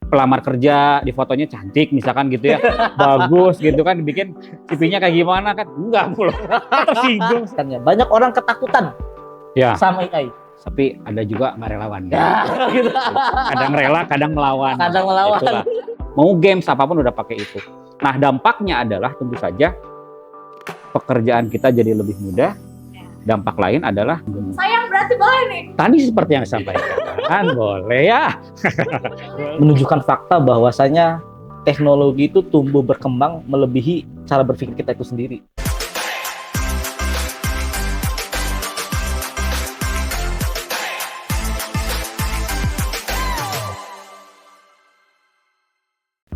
pelamar kerja, di fotonya cantik misalkan gitu ya, bagus gitu kan, dibikin CV-nya kayak gimana kan, enggak pula, tersinggung. Banyak orang ketakutan Ya, sama AI. tapi ada juga nggak relawan. Ya, gitu. Kadang rela, kadang melawan. Kadang melawan. Itulah. Mau games apapun udah pakai itu. Nah, dampaknya adalah tentu saja pekerjaan kita jadi lebih mudah. Dampak lain adalah Sayang berarti boleh nih. tadi seperti yang disampaikan, boleh ya. Menunjukkan fakta bahwasanya teknologi itu tumbuh berkembang melebihi cara berpikir kita itu sendiri.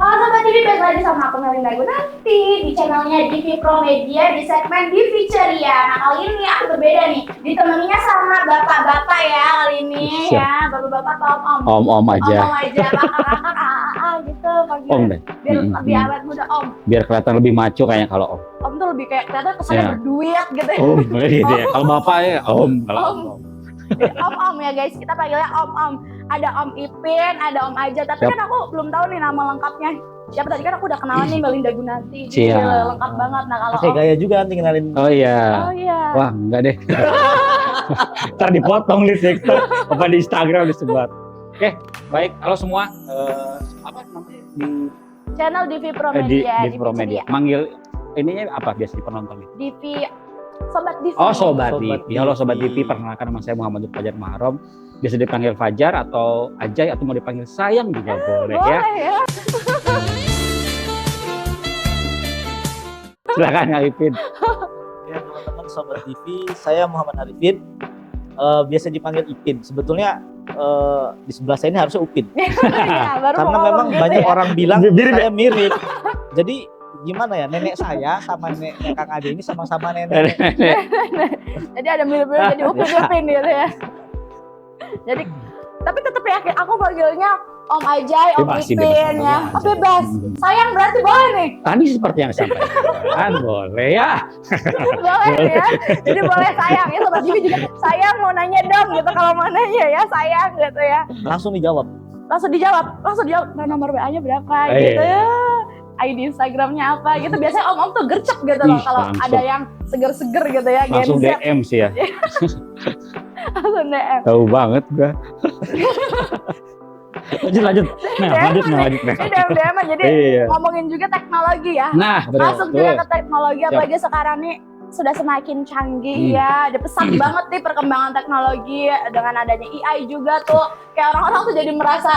Halo Sobat TV, balik lagi sama aku Melinda Gunanti di channelnya Divi Pro Media di segmen Divi Ceria. Nah kali ini aku berbeda nih, ditemaninya sama bapak-bapak ya kali ini. Siap. Ya, bapak-bapak atau om-om. Om-om aja. Om-om aja, kakak-kakak, gitu panggil. Om deh. Biar lebih awet muda om. Biar kelihatan lebih maco kayaknya kalau om. Om tuh lebih kayak kelihatan kesannya Ya. berduit gitu ya. Om, gitu ya. Kalau bapak ya om. Kalau Om. Om ya guys, kita panggilnya om-om. Ada Om Ipin, ada Om Aja. Tapi Siap. kan aku belum tahu nih nama lengkapnya. Siapa tadi kan aku udah kenalan nih Melinda Gunanti. Siap. Gila, lengkap banget. Nah kalau Oke, Om, gaya juga nanti kenalin. Oh iya. oh iya. Wah, enggak deh. Ntar dipotong di TikTok, apa di Instagram disebar. Oke, baik. Halo semua. Apa namanya di Channel Divi Pro di Media. Pro Media. Manggil ininya apa biasa di penontonnya? Divi Sobat Divi. Oh, Sobat Sobat Divi. Halo Sobat Divi. Divi, perkenalkan nama saya Muhammad Fajar Maharom. Biasa dipanggil Fajar atau Ajay atau mau dipanggil Sayang juga boleh ya. Boleh ya. Silakan Kak Ipin. Ya, teman-teman Sobat TV, saya Muhammad Arifin. Biasa dipanggil Ipin. Sebetulnya di sebelah saya ini harusnya Upin. Ya, baru Karena mau memang ngomong gitu banyak ya. orang bilang Mirip saya mirip. Jadi gimana ya, nenek saya sama neneknya Kang Ade ini sama-sama nenek. Jadi ada mirip-mirip jadi Upin gitu ya. Jadi tapi tetap yakin aku panggilnya Om Ajay, Om Bebas sih, Ipin bebas. ya. Oh, bebas. Sayang berarti boleh nih. Tadi seperti yang disampaikan, boleh ya. Boleh ya. Jadi boleh sayang. Ya Sobat Divi juga sayang mau nanya dong gitu, kalau mau nanya ya sayang gitu ya. Langsung dijawab. Langsung dijawab. Nah, nomor WA-nya berapa Iya. gitu. ID Instagramnya apa gitu. Biasanya om-om tuh gercep gitu loh Ih, kalau langsung. ada yang seger-seger gitu ya. Langsung Gen Z. DM sih ya. Langsung DM. Tahu banget gua. lanjut. Nah, lanjut. Ini DM jadi Iya. ngomongin juga teknologi ya. Nah, Masuk betul. juga ke teknologi, apalagi sekarang nih sudah semakin canggih ya. Ada pesat banget nih perkembangan teknologi dengan adanya AI juga tuh. Kayak orang-orang tuh jadi merasa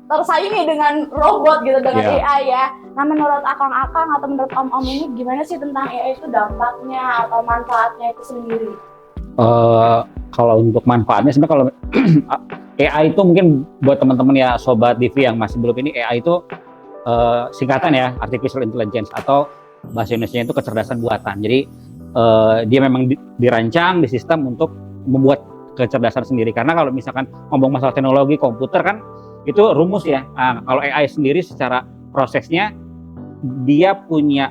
tersaingi dengan robot gitu, dengan Iya. AI ya. Nah menurut akang-akang atau menurut om-om ini gimana sih tentang AI itu dampaknya atau manfaatnya itu sendiri? Kalau untuk manfaatnya sebenarnya kalau AI itu mungkin buat teman-teman ya Sobat Divi yang masih belum ini, AI itu singkatan ya, artificial intelligence atau bahasa Indonesia itu kecerdasan buatan. Jadi dia memang dirancang di sistem untuk membuat kecerdasan sendiri. Karena kalau misalkan ngomong masalah teknologi komputer kan itu rumus ya. Nah, kalau AI sendiri secara prosesnya dia punya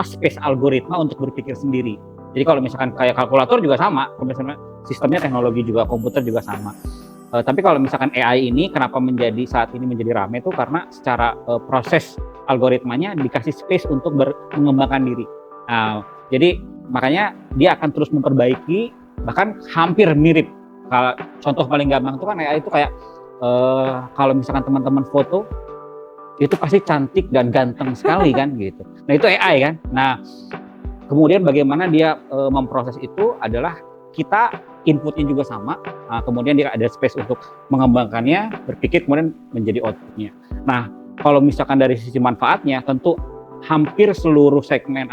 space algoritma untuk berpikir sendiri. Jadi kalau misalkan kayak kalkulator juga sama, kalau misalnya sistemnya teknologi juga, komputer juga sama. Tapi kalau misalkan AI ini kenapa saat ini menjadi rame itu karena secara proses algoritmanya dikasih space untuk mengembangkan diri. Nah, jadi makanya dia akan terus memperbaiki, bahkan hampir mirip. Contoh paling gampang itu kan AI itu kayak kalau misalkan teman-teman foto itu pasti cantik dan ganteng sekali kan gitu. Nah itu AI kan. Nah kemudian bagaimana dia memproses itu adalah kita inputnya juga sama, kemudian dia ada space untuk mengembangkannya, berpikir kemudian menjadi outputnya. Nah kalau misalkan dari sisi manfaatnya tentu hampir seluruh segmen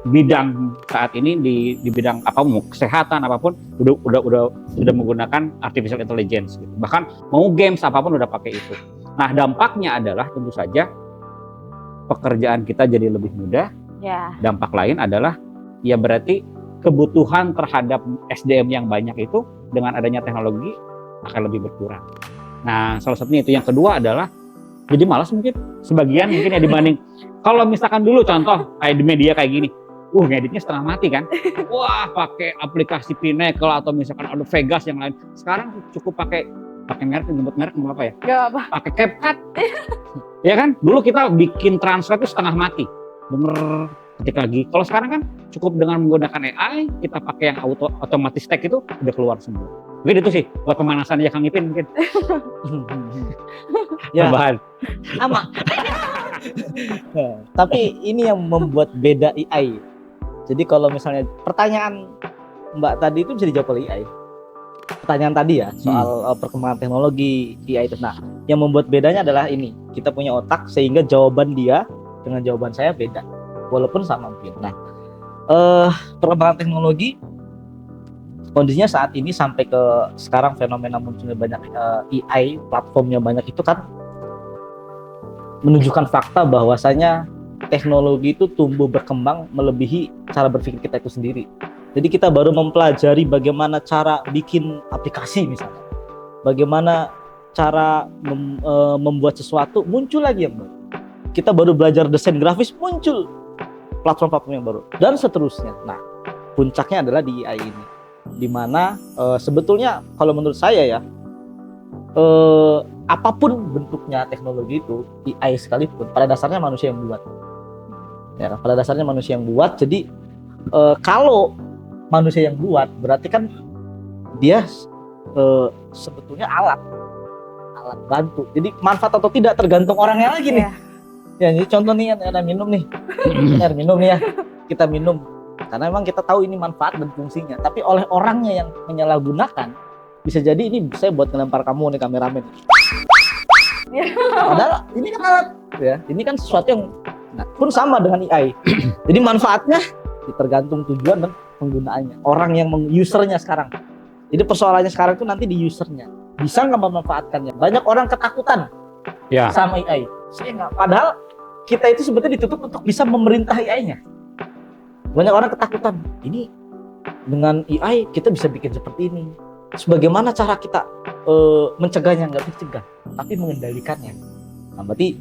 bidang saat ini di bidang mau kesehatan apapun udah menggunakan artificial intelligence gitu. Bahkan mau games apapun udah pakai itu. Nah dampaknya adalah tentu saja pekerjaan kita jadi lebih mudah. Ya. Dampak lain adalah ya berarti kebutuhan terhadap SDM yang banyak itu dengan adanya teknologi akan lebih berkurang. Nah salah satunya itu. Yang kedua adalah jadi malas mungkin sebagian mungkin ya dibanding kalau misalkan dulu contoh kayak di media kayak gini, ngeditnya setengah mati kan, wah pakai aplikasi Pinnacle atau misalkan ada Vegas yang lain. Sekarang cukup pakai pakai merek, nyebut merek nggak apa ya? Gak apa. Pakai CapCut. Ya kan? Dulu kita bikin translate itu setengah mati. Bener ketik lagi. Kalau sekarang kan cukup dengan menggunakan AI, kita pakai yang otomatis tag itu udah keluar semua. Mungkin itu sih buat pemanasan aja Kang Ipin mungkin. Ya, Tambahan. sama. Tapi ini yang membuat beda AI. Jadi kalau misalnya pertanyaan Mbak tadi itu bisa dijawab oleh AI. Pertanyaan tadi ya soal perkembangan teknologi AI itu. Nah, yang membuat bedanya adalah ini. Kita punya otak sehingga jawaban dia dengan jawaban saya beda. Walaupun sama mungkin. Nah, perkembangan teknologi kondisinya saat ini sampai ke sekarang fenomena munculnya banyak AI, platformnya banyak itu kan menunjukkan fakta bahwasanya teknologi itu tumbuh berkembang melebihi cara berpikir kita itu sendiri. Jadi kita baru mempelajari bagaimana cara bikin aplikasi misalnya, bagaimana cara membuat sesuatu, muncul lagi yang baru. Kita baru belajar desain grafis, muncul platform-platform yang baru dan seterusnya. Nah, puncaknya adalah di AI ini, dimana sebetulnya kalau menurut saya ya, apapun bentuknya teknologi itu, AI sekalipun pada dasarnya manusia yang buat. Ya, pada dasarnya manusia yang buat. Jadi kalau manusia yang buat, berarti kan dia sebetulnya alat bantu. Jadi manfaat atau tidak tergantung orangnya lagi nih. Ya, jadi contoh nih ada minum nih, air minum nih ya, kita minum karena memang kita tahu ini manfaat dan fungsinya. Tapi oleh orangnya yang menyalahgunakan, bisa jadi ini saya buat ngelempar kamu nih kameramen. Padahal ini kan alat, ya, ini kan sesuatu yang pun sama dengan AI. Jadi manfaatnya tergantung tujuan dan penggunaannya. Orang yang usernya sekarang. Jadi persoalannya sekarang itu nanti di usernya. Bisa nggak memanfaatkannya? Banyak orang ketakutan sama AI. Saya nggak. Padahal kita itu sebetulnya ditutup untuk bisa memerintah AI-nya. Banyak orang ketakutan. Ini dengan AI kita bisa bikin seperti ini. Sebagaimana cara kita mencegahnya, nggak dicegah, tapi mengendalikannya. Nah, berarti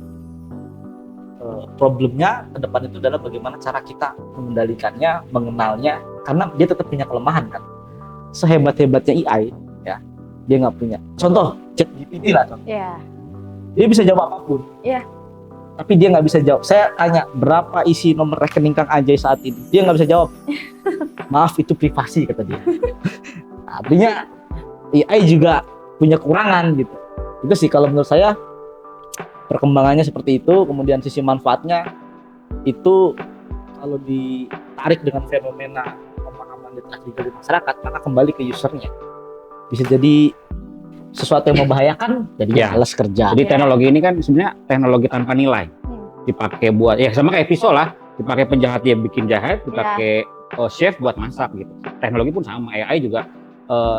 problemnya ke depan itu adalah bagaimana cara kita mengendalikannya, mengenalnya, karena dia tetap punya kelemahan kan. Sehebat-hebatnya AI, ya, dia nggak punya. Contoh, ChatGPT lah contoh. Dia bisa jawab apapun. Tapi dia nggak bisa jawab. Saya tanya berapa isi nomor rekening Kang Ajay saat ini, dia nggak bisa jawab. Maaf, itu privasi kata dia. Artinya AI juga punya kekurangan gitu. Itu sih kalau menurut saya perkembangannya seperti itu. Kemudian sisi manfaatnya itu kalau ditarik dengan fenomena pemahaman literasi dari masyarakat, maka kembali ke usernya. Bisa jadi sesuatu yang membahayakan, jadi malas kerja. Jadi teknologi ini kan sebenarnya teknologi tanpa nilai. Dipakai buat ya sama kayak pisau lah, dipakai penjahat dia bikin jahat, dipakai chef buat masak gitu. Teknologi pun sama, AI juga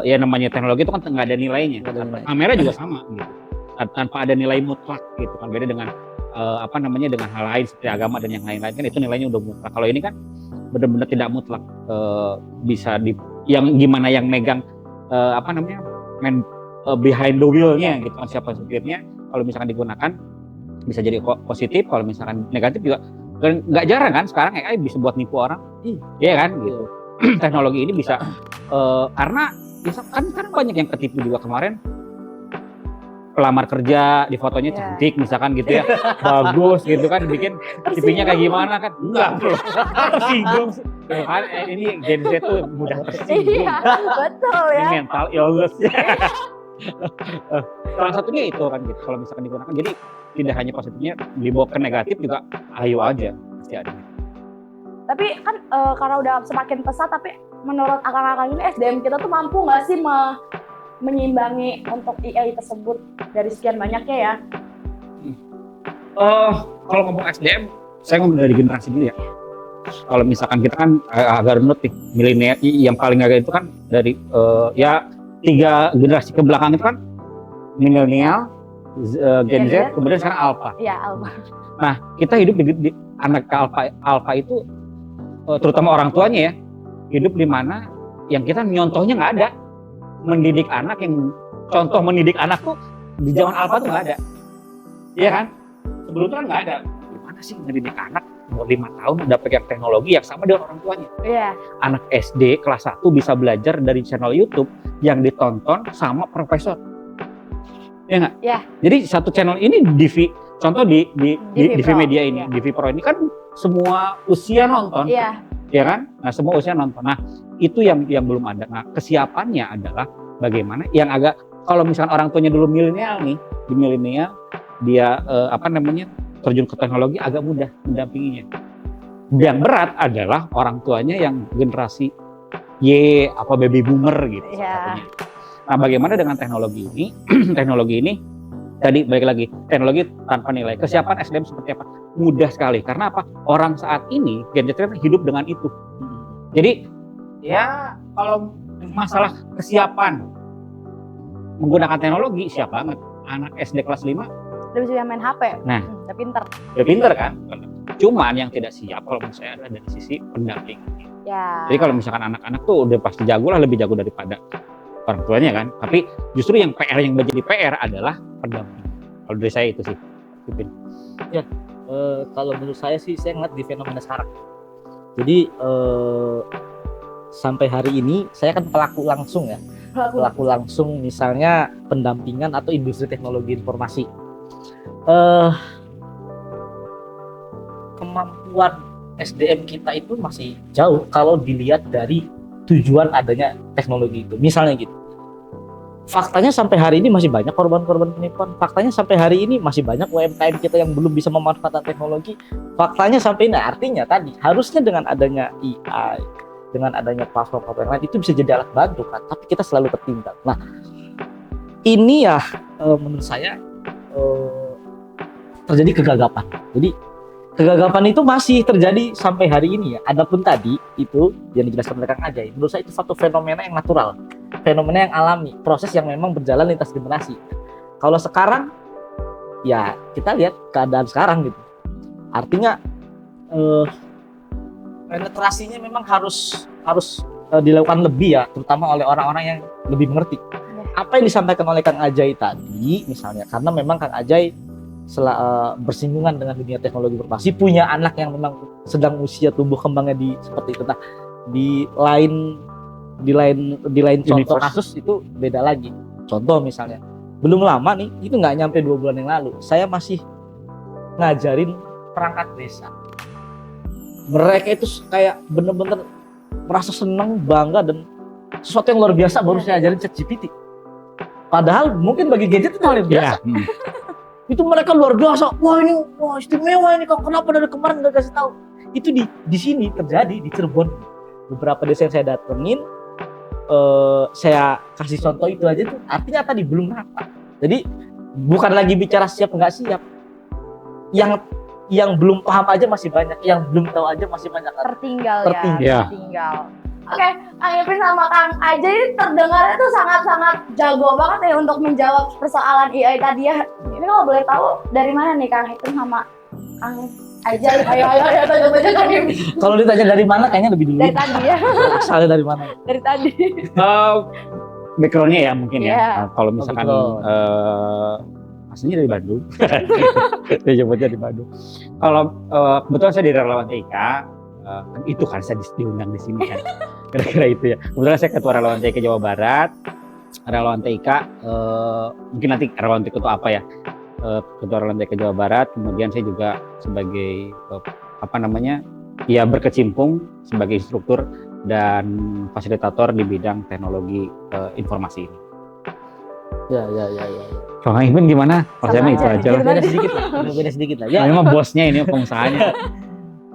ya namanya teknologi itu kan nggak ada nilainya. Kamera juga sama gitu. Tanpa ada nilai mutlak gitu kan, beda dengan dengan hal lain seperti agama dan yang lain-lain kan itu nilainya udah mutlak. Kalau ini kan benar-benar tidak mutlak, bisa yang gimana yang megang behind the wheel-nya gitu kan, siapa supirnya. Kalau misalkan digunakan bisa jadi positif, kalau misalkan negatif juga. Dan nggak jarang kan sekarang AI bisa buat nipu orang, iya kan gitu. Teknologi ini bisa karena kan sekarang banyak yang ketipu juga. Kemarin pelamar kerja di fotonya cantik misalkan gitu ya, bagus gitu kan, bikin CV-nya kayak gimana kan, enggak tersinggung kan. Ini Gen Z tuh mudah tersinggung. Iya, betul ya. Ini mental illness. Salah satunya itu kan gitu, kalau misalkan digunakan. Jadi tidak hanya positifnya, dibawa ke negatif juga ayo aja pasti ada. Tapi kan karena udah semakin pesat, tapi menurut akang-akang ini SDM kita tuh mampu nggak sih menyimbangi untuk AI tersebut dari sekian banyaknya ya? Kalau ngomong SDM, saya ngomong dari generasi dulu ya. Kalau misalkan kita kan agak renut nih, milenial yang paling agak itu kan dari ya 3 generasi ke belakang itu kan milenial, Gen Z, kemudian sekarang Alpha. Iya, Alpha. Nah, kita hidup di anak Alpha itu terutama orang tuanya ya, hidup di mana yang kita nyontohnya nggak ada. Mendidik anak contoh mendidik anak tuh di zaman Alpha tuh nggak ada. Iya kan? Sebelumnya kan nggak ada. Gimana sih mendidik anak umur 5 tahun udah pegang teknologi yang sama dengan orang tuanya? Iya. Anak SD kelas 1 bisa belajar dari channel YouTube yang ditonton sama profesor. Ya nggak? Ya. Jadi satu channel ini contoh di DV Pro. Media ini, Ya. DV Pro ini kan semua usia nonton, Iya. ya kan? Nah, semua usia nonton. Nah, itu yang belum ada. Nah, kesiapannya adalah bagaimana yang agak, kalau misalkan orang tuanya dulu milenial nih, di milenial dia terjun ke teknologi agak mudah mendampinginya. Yang berat adalah orang tuanya yang generasi Y, baby boomer gitu. Iya. Nah, bagaimana dengan teknologi ini? Teknologi ini tadi balik lagi, teknologi tanpa nilai. Kesiapan SDM seperti apa? Mudah sekali. Karena apa? Orang saat ini Gen Z hidup dengan itu. Jadi ya kalau masalah kesiapan menggunakan teknologi, siap banget. Anak SD kelas 5 Udah bisa main HP. Nah. Udah pinter. udah pinter kan? Cuman yang tidak siap kalau menurut saya ada dari sisi pendamping. Ya. Jadi kalau misalkan anak-anak tuh udah pasti jago lah, lebih jago daripada orang tuanya kan. Tapi justru yang menjadi PR adalah pendamping. Kalau dari saya itu sih. Kalau menurut saya sih, saya ngeliat di fenomena sekarang. Jadi sampai hari ini saya kan pelaku langsung ya. Pelaku langsung misalnya pendampingan atau industri teknologi informasi. Kemampuan SDM kita itu masih jauh kalau dilihat dari tujuan adanya teknologi itu. Misalnya gitu. Faktanya sampai hari ini masih banyak korban-korban penipuan. Faktanya sampai hari ini masih banyak UMKM kita yang belum bisa memanfaatkan teknologi. Faktanya sampai ini, artinya tadi harusnya dengan adanya AI, dengan adanya platform-platform yang lain itu bisa jadi alat bantu kan. Tapi kita selalu tertinggal. Nah, ini ya menurut saya terjadi kegagapan. Jadi kegagapan itu masih terjadi sampai hari ini ya. Adapun tadi itu yang dijelaskan oleh Kang Ajay, menurut saya itu satu fenomena yang natural, fenomena yang alami, proses yang memang berjalan lintas generasi. Kalau sekarang ya kita lihat keadaan sekarang gitu. Artinya penetrasinya memang harus dilakukan lebih ya, terutama oleh orang-orang yang lebih mengerti. Apa yang disampaikan oleh Kang Ajay tadi misalnya, karena memang Kang Ajay bersinggungan dengan dunia teknologi informasi, punya anak yang memang sedang usia tumbuh kembangnya di seperti itu. Nah, di lain contoh kasus itu beda lagi. Contoh misalnya, belum lama nih, itu nggak nyampe 2 bulan yang lalu, saya masih ngajarin perangkat desa. Mereka itu kayak bener-bener merasa senang, bangga, dan sesuatu yang luar biasa baru saya ajarin ChatGPT. Padahal mungkin bagi gadget itu hal yang biasa. Itu mereka luar biasa, wah istimewa ini, kok kenapa dari kemarin nggak kasih tahu? Itu di sini terjadi di Cirebon. Beberapa desa yang saya datengin, saya kasih contoh itu aja tuh, artinya tadi belum rata. Jadi bukan lagi bicara siap nggak siap, yang belum paham aja masih banyak, yang belum tahu aja masih banyak. Tertinggal. Ya. Oke, Kang Ipin sama Kang Ajay terdengarnya tuh sangat-sangat jago banget ya untuk menjawab persoalan AI tadi ya. Ini kalau boleh tahu dari mana nih Kang Ipin sama Kang Ajay? Ayo tanya Kang Ipin. Kalau ditanya dari mana kayaknya lebih dulu. Dari tadi ya. Asalnya dari mana? Dari tadi. Backgroundnya ya mungkin ya. Yeah. Kalau misalkan aslinya dari Bandung, saya jemputnya di Bandung. Kalau kebetulan saya di relawan TIK, itu kan saya diundang di sini kan. Kira-kira itu ya. Kebetulan saya ketua relawan TIK Jawa Barat. Relawan TIK, mungkin nanti relawan TIK itu apa ya? Ketua relawan TIK Jawa Barat. Kemudian saya juga sebagai berkecimpung sebagai instruktur dan fasilitator di bidang teknologi informasi ini. Ya. Kang Ipin gimana? Saya itu aja lah. Beda sedikit lah. Ya. Memang bosnya ini pengusahanya.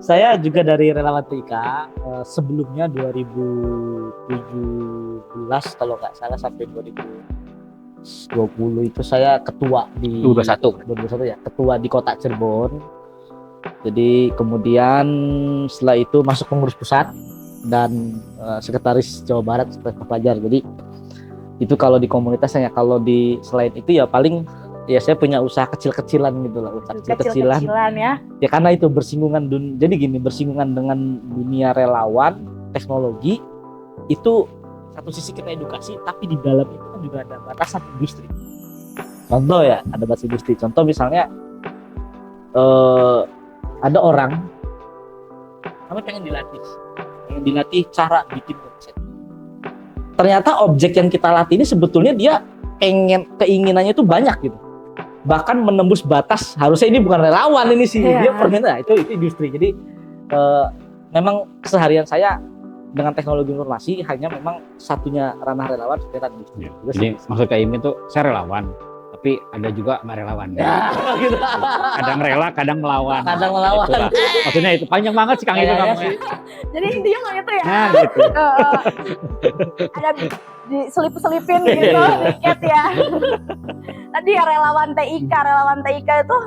Saya juga dari relawan TIK, sebelumnya 2017 kalau nggak salah sampai 2020 itu saya ketua di 2021 ya, ketua di Kota Cirebon. Jadi kemudian setelah itu masuk pengurus pusat dan sekretaris Jawa Barat sekretaris pelajar. Jadi itu kalau di komunitasnya. Kalau di selain itu ya paling ya saya punya usaha kecil-kecilan gitu lah, kecil-kecilan ya. Ya karena itu bersinggungan bersinggungan dengan dunia relawan teknologi, itu satu sisi kita edukasi, tapi di dalam itu kan juga ada batasan industri. Contoh ya, ada batasan industri. Contoh misalnya ada orang kami pengen dilatih cara bikin website. Ternyata objek yang kita latih ini sebetulnya dia keinginannya itu banyak gitu. Bahkan menembus batas, harusnya ini bukan relawan ini sih, dia permintaan itu industri. Jadi memang keseharian saya dengan teknologi informasi hanya memang satunya ranah relawan sekitar industri. Jadi maksud Kak Imin tuh saya relawan, tapi ada juga nggak relawan. Ya, gitu. Kadang rela, kadang melawan. Kadang melawan. Itulah. Maksudnya itu panjang banget sih Kang itu ngomongnya. Jadi intinya nggak gitu ya? Nah, gitu. Ada diselip-selipin gitu, dikit ya. Tadi ya relawan TIK itu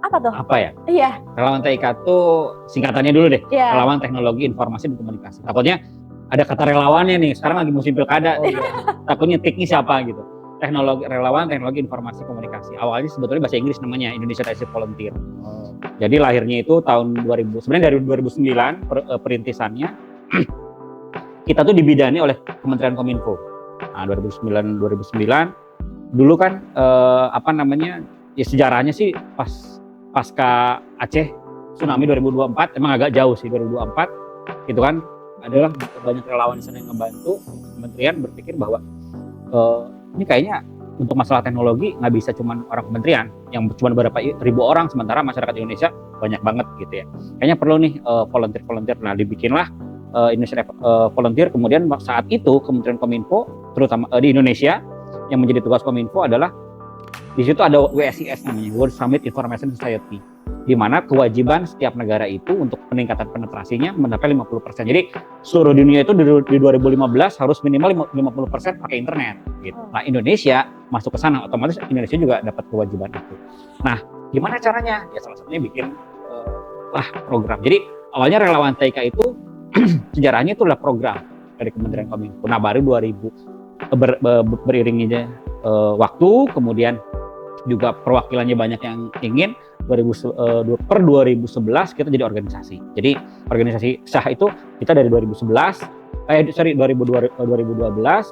apa tuh? Apa ya? Iya. Relawan TIK itu singkatannya dulu deh. Iya. Relawan Teknologi Informasi dan Komunikasi. Takutnya ada kata relawannya nih. Sekarang lagi musim pilkada. Takutnya tiknya siapa gitu. Relawan Teknologi Informasi Komunikasi. Awalnya sebetulnya bahasa Inggris namanya Indonesia Active Volunteer. Jadi lahirnya itu tahun 2000. Sebenarnya dari 2009 perintisannya kita tuh dibidani oleh Kementerian Kominfo. Nah, 2009 dulu kan ya sejarahnya sih pasca Aceh tsunami 2024 emang agak jauh sih 2024 itu kan adalah banyak relawan di sana yang ngebantu. Kementerian berpikir bahwa ini kayaknya untuk masalah teknologi nggak bisa cuma orang kementerian yang cuma beberapa ribu orang, sementara masyarakat Indonesia banyak banget gitu ya. Kayaknya perlu nih volunteer. Nah, dibikinlah Indonesia Volunteer. Kemudian saat itu Kementerian Kominfo terutama di Indonesia yang menjadi tugas Kominfo adalah di situ ada WSIS namanya, World Summit Information Society, di mana kewajiban setiap negara itu untuk peningkatan penetrasinya mencapai 50%. Jadi seluruh dunia itu di 2015 harus minimal 50% pakai internet gitu. Nah, Indonesia masuk ke sana, otomatis Indonesia juga dapat kewajiban itu. Nah, gimana caranya? Ya salah satunya bikin program. Jadi awalnya relawan TIK itu sejarahnya itu adalah program dari Kementerian Kominfo. Nah, baru 2000 beriringnya waktu, kemudian juga perwakilannya banyak yang ingin. 2011 kita jadi organisasi. Jadi organisasi sah itu kita dari 2012,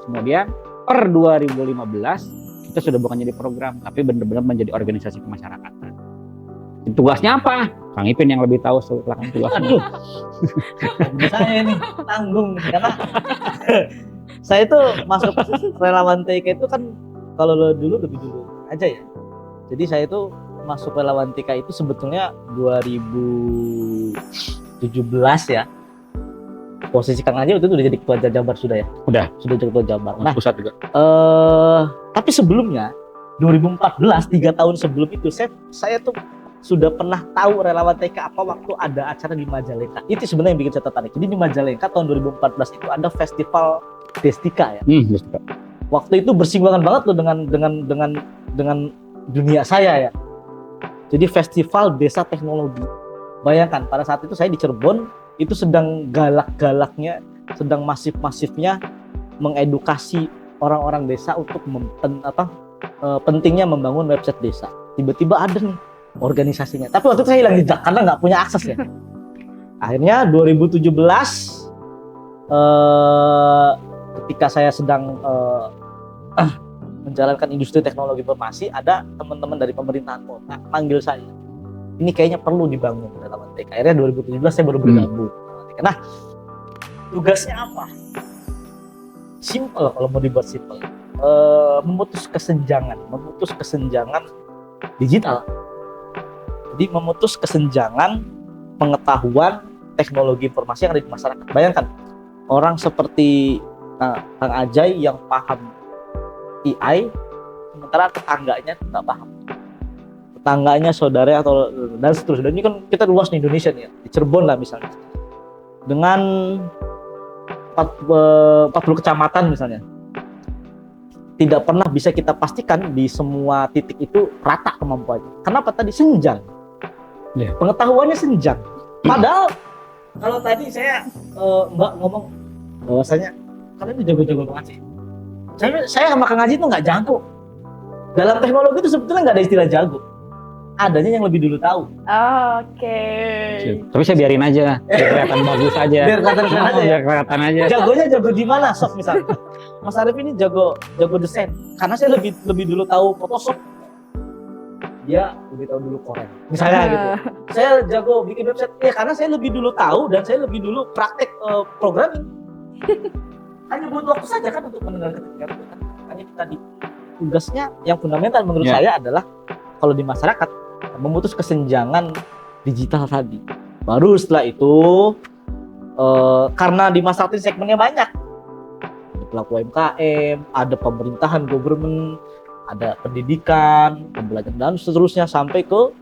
kemudian per 2015 kita sudah bukan jadi program, tapi benar-benar menjadi organisasi kemasyarakatan. Tugasnya apa? Kang Ipin yang lebih tahu silakan tugasnya. Aduh, saya ini tanggung karena saya tuh masuk relawan TIK itu kan kalau dulu lebih dulu aja ya. Jadi saya tuh masuk relawan TIK itu sebetulnya 2017 ya. Posisi Kang Aji itu udah jadi ketua Jabar sudah ya? Sudah jadi ketua Jabar. Nah, pusat juga. Tapi sebelumnya 2014, 3 tahun sebelum itu saya tuh sudah pernah tahu relawan TIK apa waktu ada acara di Majalengka. Itu sebenarnya yang bikin saya tertarik. Jadi di Majalengka tahun 2014 itu ada festival Destika ya. Destika. Waktu itu bersinggungan banget loh dengan dunia saya ya. Jadi festival desa teknologi. Bayangkan pada saat itu saya di Cirebon itu sedang galak-galaknya, sedang masif-masifnya mengedukasi orang-orang desa untuk pentingnya membangun website desa. Tiba-tiba ada nih organisasinya. Tapi waktu itu saya hilang jejak karena nggak punya akses ya. Akhirnya 2017 ketika saya sedang menjalankan industri teknologi informasi, ada teman-teman dari pemerintahan kota panggil saya. Ini kayaknya perlu dibangun relawan TIK. Akhirnya 2017 saya baru bergabung. Nah, tugasnya apa? Simple kalau mau dibuat simple. Memutus kesenjangan digital. Jadi memutus kesenjangan pengetahuan teknologi informasi yang ada di masyarakat. Bayangkan orang seperti Kang Ajay yang paham AI, sementara tetangganya tidak paham. Tetangganya, saudara atau dan seterusnya. Dan ini kan kita luas di Indonesia nih, di Cirebon lah misalnya. Dengan 40 kecamatan misalnya. Tidak pernah bisa kita pastikan di semua titik itu rata kemampuannya. Kenapa tadi senjang? Yeah. Pengetahuannya senjang. Padahal kalau tadi saya Mbak ngomong bahwasanya kalian itu jago-jago banget sih. Saya sama Kang Haji itu nggak jago. Dalam teknologi itu sebetulnya nggak ada istilah jago. Adanya yang lebih dulu tahu. Oke. Tapi saya biarin aja, biar kelihatan bagus aja. Biar kelihatan aja. Jagonya jago di mana, Sob misalnya? Mas Arif ini jago desain. Karena saya lebih dulu tahu Photoshop. Dia lebih tahu dulu Corel. Misalnya gitu. Saya jago bikin website. Ya karena saya lebih dulu tahu dan saya lebih dulu praktek programming. Hanya butuh waktu saja kan untuk mendengar ketika itu kan. Hanya tadi tugasnya yang fundamental menurut saya adalah kalau di masyarakat memutus kesenjangan digital tadi. Baru setelah itu karena di masyarakat ini segmennya banyak, ada pelaku UMKM, ada pemerintahan, government, ada pendidikan, pembelajaran dan seterusnya sampai ke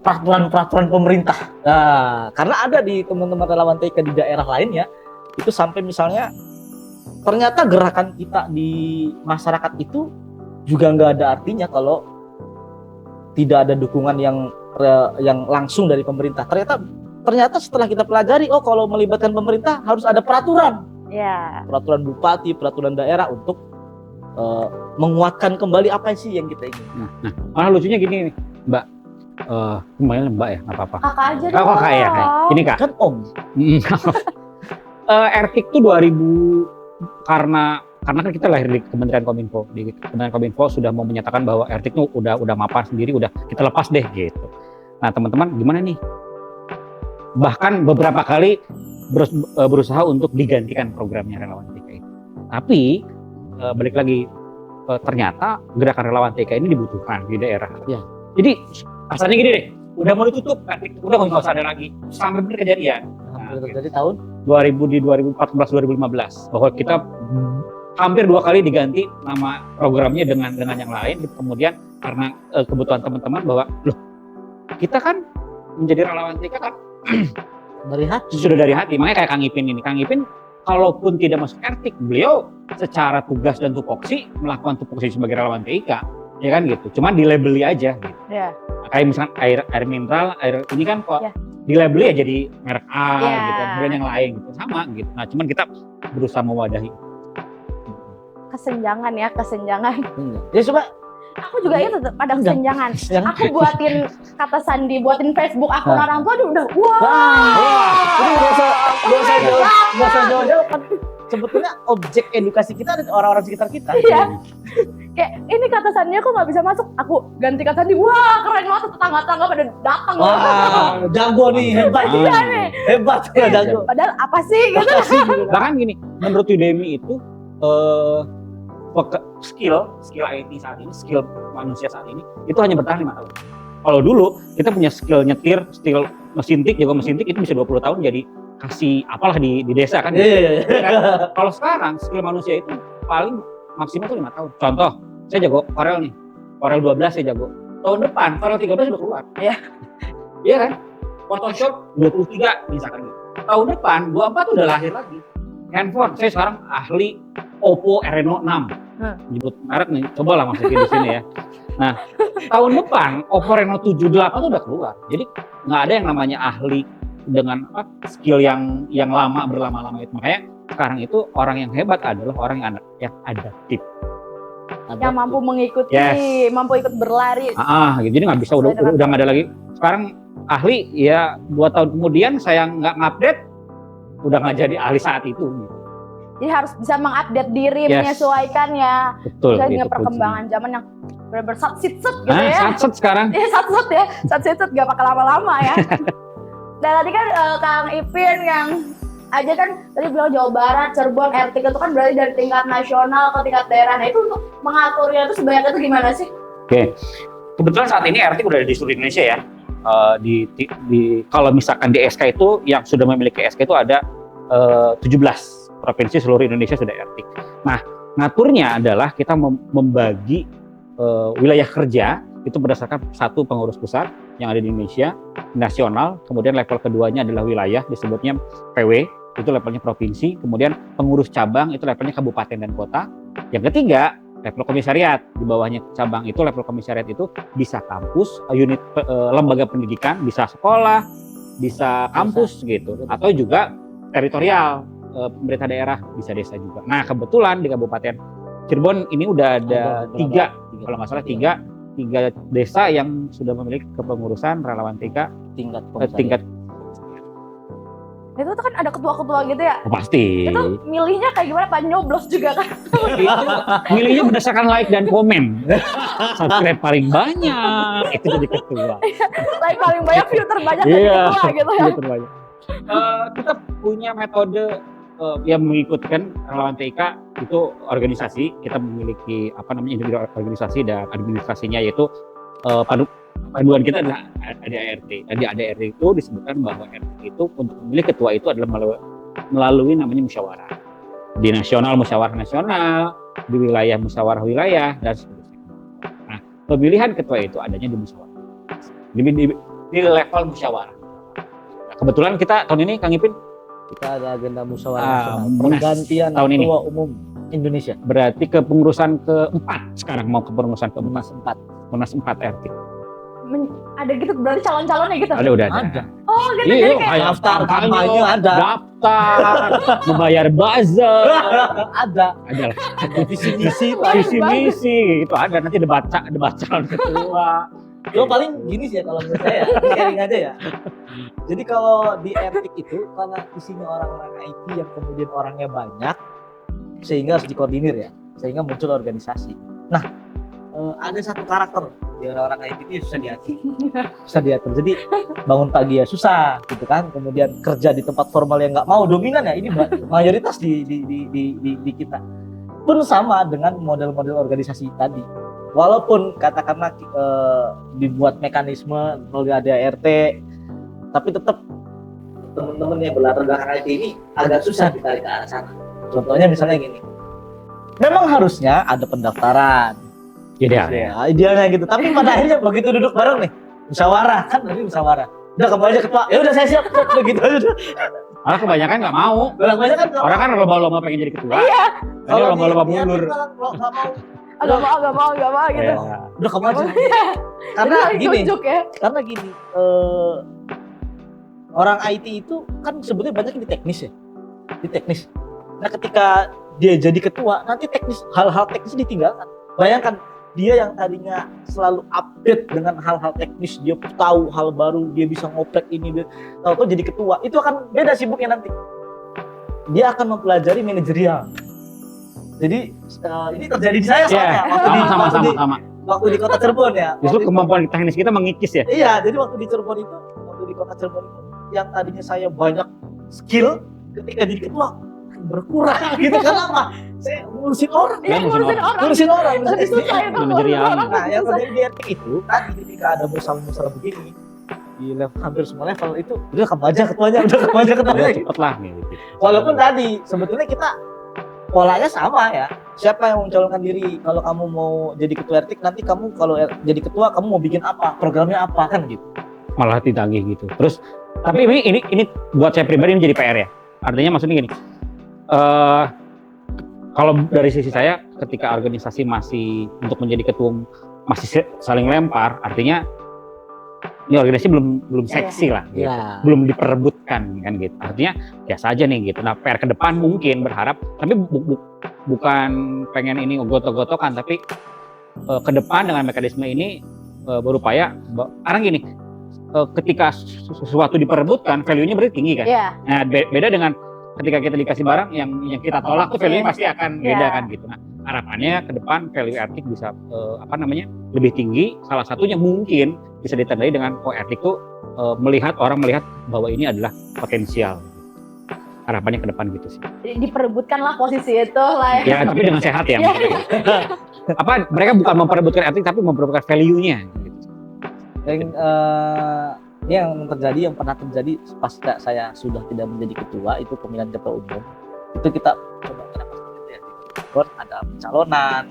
peraturan pemerintah. Nah, karena ada di teman-teman relawan TK di daerah lainnya itu sampai misalnya ternyata gerakan kita di masyarakat itu juga nggak ada artinya kalau tidak ada dukungan yang langsung dari pemerintah. Ternyata setelah kita pelajari, oh kalau melibatkan pemerintah harus ada peraturan. Peraturan bupati, peraturan daerah untuk menguatkan kembali apa sih yang kita ingin. Nah, malah lucunya gini nih, Mbak. Kembali Mbak ya, nggak apa-apa. Kakak aja dong. Kakak ya, Kak. Ini Kak. Kan Om. RTIK tuh 2000 karena kan kita lahir di Kementerian Kominfo. Di Kementerian Kominfo sudah mau menyatakan bahwa RTIK tuh udah mapan sendiri, udah kita lepas deh gitu. Nah, teman-teman gimana nih? Bahkan beberapa kali berusaha untuk digantikan programnya relawan TK itu. Tapi balik lagi ternyata gerakan relawan TK ini dibutuhkan di daerah. Ya. Jadi asalnya gini deh, udah mau ditutup, udah nggak usah ada lagi. Sampai benar kejadian. Terjadi tahun 2014-2015 bahwa kita hampir 2 kali diganti nama programnya dengan yang lain. Kemudian karena kebutuhan teman-teman bahwa loh kita kan menjadi relawan TK kan dari hati. Sudah dari hati. Makanya kayak Kang Ipin ini. Kang Ipin kalaupun tidak masuk RTIK, beliau secara tugas dan tupoksi melakukan tupoksi sebagai relawan TK, ya kan gitu. Cuman dilabeli aja gitu. Yeah. Kayak misalkan air mineral, air ini kan kok dilabeli ya jadi merek A gitu, kemudian yang lain gitu sama gitu. Nah, cuman kita berusaha mewadahi. Kesenjangan. Ya coba. Aku juga itu pada kesenjangan. Aku buatin kata sandi, buatin Facebook akun orang tua udah Ini nggak usah jauh-jauh kan. Sebetulnya objek edukasi kita ada orang-orang sekitar kita. Iya. Kayak ini kata sandinya aku nggak bisa masuk. Aku ganti kata sandi. Wah keren banget, tetangga-tetangga pada datang. Wah jago nih, hebat. Iya nih. Hebat jago. Padahal apa sih gitu. Bahkan gini, menurut Udemy itu skill IT saat ini, skill manusia saat ini itu hanya bertahan 5 tahun. Kalau dulu kita punya skill nyetir, skill mesin tik, jago mesin tik itu bisa 20 tahun jadi kasih apalah di desa kan. Kalau sekarang skill manusia itu paling maksimal tuh 5 tahun. Contoh, saya jago Corel nih. Corel 12 saya jago. Tahun depan Corel 13 udah keluar. Iya. Iya kan? Photoshop 23 misalkan gitu. Tahun depan 24 udah lahir lagi. Handphone, saya sekarang ahli Oppo Reno 6. Nyebut merek nih, cobalah masukin di sini ya. Nah, tahun depan Oppo Reno 78 tuh udah keluar. Jadi nggak ada yang namanya ahli dengan skill yang lama berlama-lama itu. Makanya sekarang itu orang yang hebat adalah orang yang adaptif. Yang mampu mengikuti, mampu ikut berlari. Gitu. Jadi nggak bisa udah nggak ada lagi. Sekarang ahli ya 2 tahun kemudian saya nggak ngupdate, udah nggak jadi ahli saat itu. Gitu. Jadi harus bisa mengupdate diri, menyesuaikan ya. Betul. Dengan perkembangan zaman yang benar-benar satsit gitu ya. Satsit sekarang. Iya satsit gak pakai lama-lama ya. Dan tadi kan Kang Ipin yang aja kan tadi bilang Jawa Barat, Cirebon, RTIK itu kan berarti dari tingkat nasional ke tingkat daerah. Nah itu untuk mengaturnya itu sebanyak itu gimana sih? Oke, kebetulan saat ini RTIK udah di seluruh Indonesia ya. Kalau misalkan di SK itu yang sudah memiliki SK itu ada 17 provinsi seluruh Indonesia sudah RTIK. Nah, ngaturnya adalah kita membagi wilayah kerja itu berdasarkan satu pengurus pusat yang ada di Indonesia, nasional, kemudian level keduanya adalah wilayah, disebutnya PW, itu levelnya provinsi, kemudian pengurus cabang itu levelnya kabupaten dan kota. Yang ketiga, level komisariat, di bawahnya cabang itu level komisariat itu bisa kampus, unit lembaga pendidikan, bisa sekolah, bisa kampus gitu, atau juga teritorial. Pemerintah daerah, bisa desa juga. Nah kebetulan di Kabupaten Cirebon ini udah ada 3, kalau nggak salah 3 desa yang sudah memiliki kepengurusan relawan TK tingkat. Itu tuh kan ada ketua-ketua gitu ya? Pasti. Itu milihnya kayak gimana? Pak nyoblos juga kan? Milihnya berdasarkan like dan komen. Subscribe paling banyak itu jadi ketua. Like paling banyak, view terbanyak jadi ketua gitu ya? Kita punya metode yang mengikutkan relawan TIK itu organisasi. Kita memiliki individu organisasi dan administrasinya, yaitu panduan kita adalah ADART. Di ADART itu disebutkan bahwa RT itu untuk memilih ketua itu adalah melalui namanya musyawarah. Di nasional musyawarah nasional, di wilayah musyawarah wilayah, dan seterusnya. Nah, pemilihan ketua itu adanya di musyawarah. Di level musyawarah. Nah, kebetulan kita tahun ini Kang Ipin Kita ada agenda musyawarah nasional, pergantian tahun ini. ketua umum Indonesia. Berarti kepengurusan keempat sekarang, mau kepengurusan keempat. Munas 4 RT. Ada gitu berarti calon-calonnya gitu. Udah ada. Ada. Oh gitu, Iya, jadi kayak Daftar kampanye ada. Daftar, membayar buzzer. Ada. Ada lah. Visi-misi. Visi-misi itu ada, nanti debat calon ketua. Lo paling gini sih ya kalau menurut saya, sharing aja ya. Jadi kalau di etik itu karena isinya orang-orang IT yang kemudian orangnya banyak, sehingga harus dikoordinir ya, sehingga muncul organisasi. Nah, ada satu karakter di orang-orang IT itu susah diatur. Jadi bangun pagi ya susah, gitu kan. Kemudian kerja di tempat formal yang nggak mau, dominan ya. Ini mayoritas di kita. Pun sama dengan model-model organisasi tadi. Walaupun katakanlah dibuat mekanisme melalui ADART, tapi tetap teman-teman yang berlatar belakang IT ini agak susah ditarik ke arah sana. Contohnya misalnya gini, memang harusnya ada pendaftaran, idealnya gitu. Tapi pada akhirnya begitu duduk bareng nih, musyawarah kan, tadi musyawarah. Udah kamu aja ketua, ya udah saya siap, begitu aja. Malah kebanyakan nggak mau. Kebanyakan Orang kan lomba-lomba pengen jadi ketua. Iya. Kalau lomba-lomba mundur. Gak mau gitu. Ya. Udah kamu aja. Karena Jadi gini, tunjuk ya. karena gini, orang IT itu kan sebetulnya banyak di teknis ya, di teknis. Nah ketika dia jadi ketua, nanti hal-hal teknis ditinggalkan. Bayangkan dia yang tadinya selalu update dengan hal-hal teknis, dia tahu hal baru, dia bisa ngoprek ini, dia tahu jadi ketua, itu akan beda sibuknya nanti. Dia akan mempelajari manajerial. Jadi ini terjadi di saya soalnya. Waktu di kota Cirebon ya. Justru kemampuan teknis kita mengikis ya. Iya, jadi waktu di Cirebon itu, waktu di kota Cirebon itu, yang tadinya saya banyak skill, ketika jadi ketua berkurang gitu. Kenapa? Saya ngurusin orang. Iya, ngurusin orang. Lebih susah itu. Manajerial. Nah, yang terjadi di etik itu tadi ketika ada musyawarah begini di level hampir semua level itu udah kamu aja ketuanya. Cepet lah gitu. Walaupun tadi sebetulnya kita polanya sama ya. Siapa yang mencalonkan diri? Kalau kamu mau jadi ketua etik, nanti kamu kalau jadi ketua kamu mau bikin apa? Programnya apa kan gitu. Malah ditagih gitu. Terus tapi ini buat saya pribadi ini jadi PR ya. Artinya maksudnya gini. Kalau dari sisi saya ketika organisasi masih untuk menjadi ketua masih saling lempar, artinya ini organisasi belum seksi lah gitu. Belum diperebutkan kan gitu. Artinya biasa aja nih gitu. Nah, PR ke depan mungkin berharap, tapi bukan pengen ini gotok-gotokan, tapi ke depan dengan mekanisme ini berupaya sekarang gini, ketika sesuatu diperebutkan value-nya berarti tinggi kan. Nah, beda dengan ketika kita dikasih barang yang kita tolak tuh value-nya pasti akan beda kan gitu. Nah, harapannya ke depan value etik bisa lebih tinggi. Salah satunya mungkin bisa ditandai dengan etik tuh orang melihat bahwa ini adalah potensial. Harapannya ke depan gitu sih. Jadi diperebutkanlah posisi itu lah ya. Tapi dengan sehat ya. Mereka bukan memperebutkan etik tapi memperebutkan value-nya gitu. Yang pernah terjadi pas saya sudah tidak menjadi ketua, itu pemilihan ketua umum. Itu kita coba kenapa seperti itu ya. Ada pencalonan,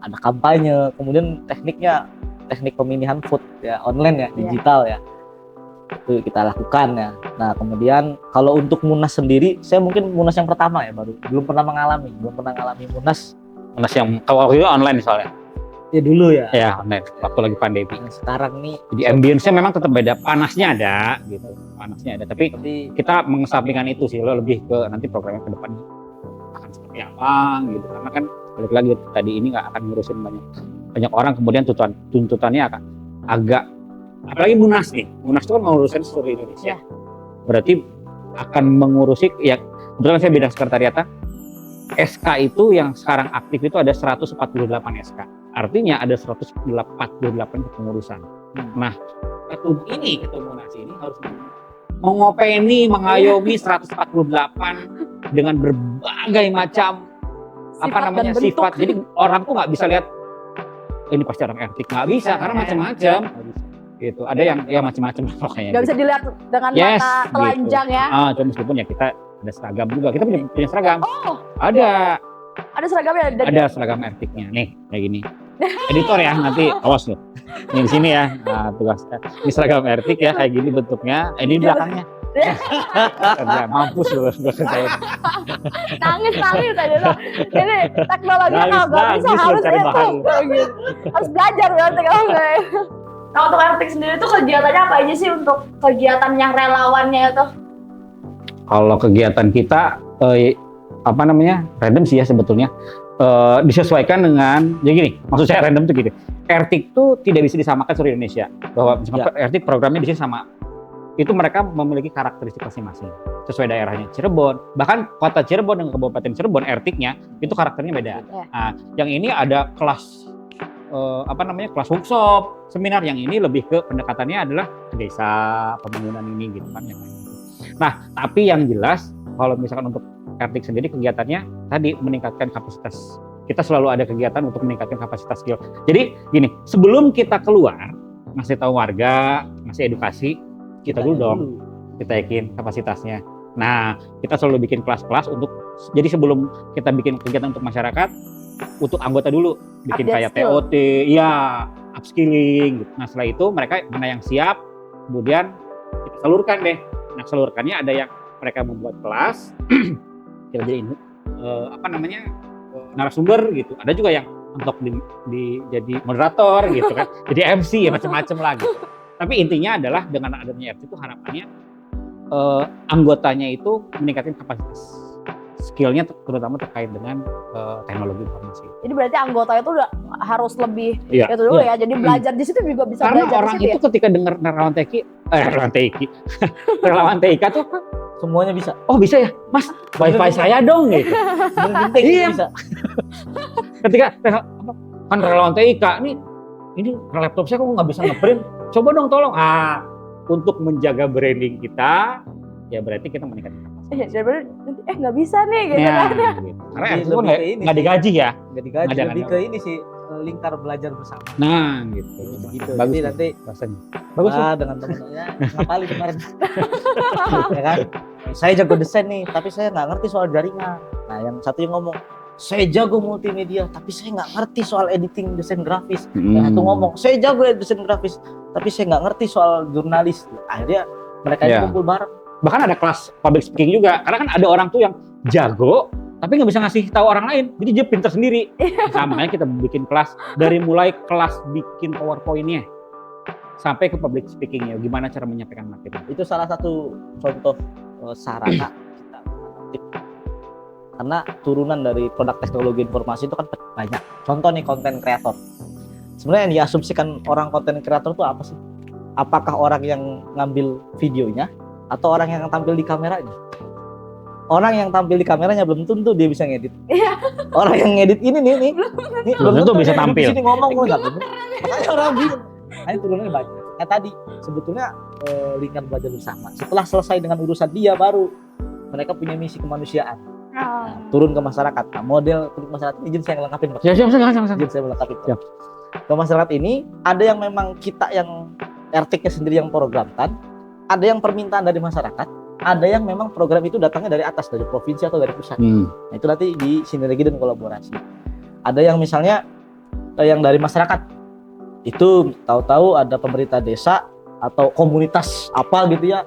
ada kampanye, kemudian teknik pemilihan vote ya, online ya, digital ya. Itu kita lakukan ya. Nah, kemudian kalau untuk Munas sendiri, saya mungkin Munas yang pertama ya, belum pernah mengalami Munas yang waktu itu online soalnya. Ya dulu ya. Ya, online waktu lagi pandemi. Nah, sekarang nih jadi ambience-nya memang tetap beda, panasnya ada gitu. Tapi kita mengesampingkan itu sih, lebih ke nanti programnya ke depan akan seperti apa gitu. Karena kan balik lagi tadi ini nggak akan ngurusin banyak orang, kemudian tuntutannya akan agak, apalagi Munas nih. Munas itu kan mengurusin seluruh Indonesia. Berarti akan mengurusi ya, kebetulan saya bidang sekretariatan. SK itu yang sekarang aktif itu ada 148 SK. Artinya ada 148 kepengurusan. Nah, ketua Munas ini harus mengopeni, mengayomi 148 dengan berbagai macam sifat. Jadi orang tuh nggak bisa lihat ini pasti orang Ertik, nggak bisa karena macam-macam. Gitu. Ada yang ya macam-macam pokoknya. Nggak bisa dilihat dengan mata telanjang gitu. ya. Cuma meskipun ya kita ada seragam juga. Kita punya seragam. Oh. Ada seragamnya. Ada seragam Ertiknya. Nih kayak gini. Editor ya nanti awas loh. Ini di sini ya. Nah, tugasnya. Ini seragam Ertik ya kayak gini bentuknya. Ini belakangnya. Mampus loh. Nangis tadi tuh. Jadi teknologi nggak bisa harus itu. Harus belajar berarti kamu. Nah untuk Ertik sendiri tuh kegiatannya apa aja sih untuk kegiatan yang relawannya itu? Kalau kegiatan kita random sih ya sebetulnya. Disesuaikan dengan jadi gini, maksud saya random tuh gitu. Ertik tuh tidak bisa disamakan seluruh Indonesia. Bahwa misalkan Ertik programnya di sini sama. Itu mereka memiliki karakteristik masing-masing sesuai daerahnya. Cirebon, bahkan kota Cirebon dan Kabupaten Cirebon Ertiknya itu karakternya beda. Nah, yang ini ada kelas kelas workshop, seminar. Yang ini lebih ke pendekatannya adalah ke desa, pembangunan ini gitu kan yang lain. Nah, tapi yang jelas kalau misalkan untuk Ertik sendiri kegiatannya tadi meningkatkan kapasitas. Kita selalu ada kegiatan untuk meningkatkan kapasitas skill. Jadi gini, sebelum kita keluar ngasih tahu warga, ngasih edukasi, kita dulu dong, kita yakin kapasitasnya. Nah, kita selalu bikin kelas-kelas untuk, jadi sebelum kita bikin kegiatan untuk masyarakat, untuk anggota dulu, bikin kayak TOT, ya, upskilling. Gitu. Nah, setelah itu mereka mana yang siap, kemudian kita salurkan deh. Nah, salurkannya ada yang mereka membuat kelas, kita jadiin narasumber gitu. Ada juga yang untuk jadi moderator gitu kan, jadi MC ya macam-macam lagi. Tapi intinya adalah dengan adanya RT itu harapannya anggotanya itu meningkatkan kapasitas skillnya terutama terkait dengan teknologi informasi. Jadi berarti anggota itu udah harus lebih itu dulu ya. Jadi belajar di situ juga bisa karena belajar. Karena orang itu ketika dengar relawan TIK tuh semuanya bisa. Oh bisa ya, Mas, wifi saya dong gitu. Iya. Bisa. Ketika kan relawan TIK ini laptop saya kok nggak bisa ngeprint. Coba dong tolong. Untuk menjaga branding kita, ya berarti kita meningkatkan kapasitas. Iya, jadi nggak bisa nih gitu kan. Gitu. Karena itu kan nggak digaji ya. Nggak digaji, lebih ke ini sih lingkar belajar bersama. Nah, gitu. Bagus. Jadi nanti rasanya. Bagus dengan teman-temannya ngapalin kemarin. Ya kan? Saya jago desain nih, tapi saya nggak ngerti soal jaringan. Nah, yang satu yang ngomong, saya jago multimedia, tapi saya nggak ngerti soal editing desain grafis. Yang satu ngomong, saya jago desain grafis, tapi saya nggak ngerti soal jurnalis. Akhirnya mereka kumpul bareng. Bahkan ada kelas public speaking juga, karena kan ada orang tuh yang jago, tapi nggak bisa ngasih tahu orang lain, jadi dia pintar sendiri. Nah, makanya kita bikin kelas dari mulai kelas bikin PowerPoint-nya sampai ke public speaking-nya, gimana cara menyampaikan materi. Itu salah satu contoh sarana kita aktif. Karena turunan dari produk teknologi informasi itu kan banyak. Contoh nih konten kreator. Sebenarnya yang diasumsikan orang konten kreator itu apa sih? Apakah orang yang ngambil videonya atau orang yang tampil di kameranya? Orang yang tampil di kameranya belum tentu dia bisa ngedit. Orang yang ngedit ini nih belum tentu bisa tampil. Di sini ngomong enggak benar. Makanya orang bingung. Ini turunannya banyak. Kayak tadi sebetulnya lingkar belajar bersama. Setelah selesai dengan urusan dia baru mereka punya misi kemanusiaan. Nah, turun ke masyarakat. Nah, model turun ke masyarakat ini izin saya ngelengkapin, Pak. Siap. Izin saya melengkapi. Siap. Ke masyarakat ini ada yang memang kita yang RT-nya sendiri yang programkan, ada yang permintaan dari masyarakat, ada yang memang program itu datangnya dari atas, dari provinsi atau dari pusat. Nah, itu nanti di sinergi dan kolaborasi. Ada yang misalnya yang dari masyarakat. Itu tahu-tahu ada pemerintah desa atau komunitas apa gitu ya.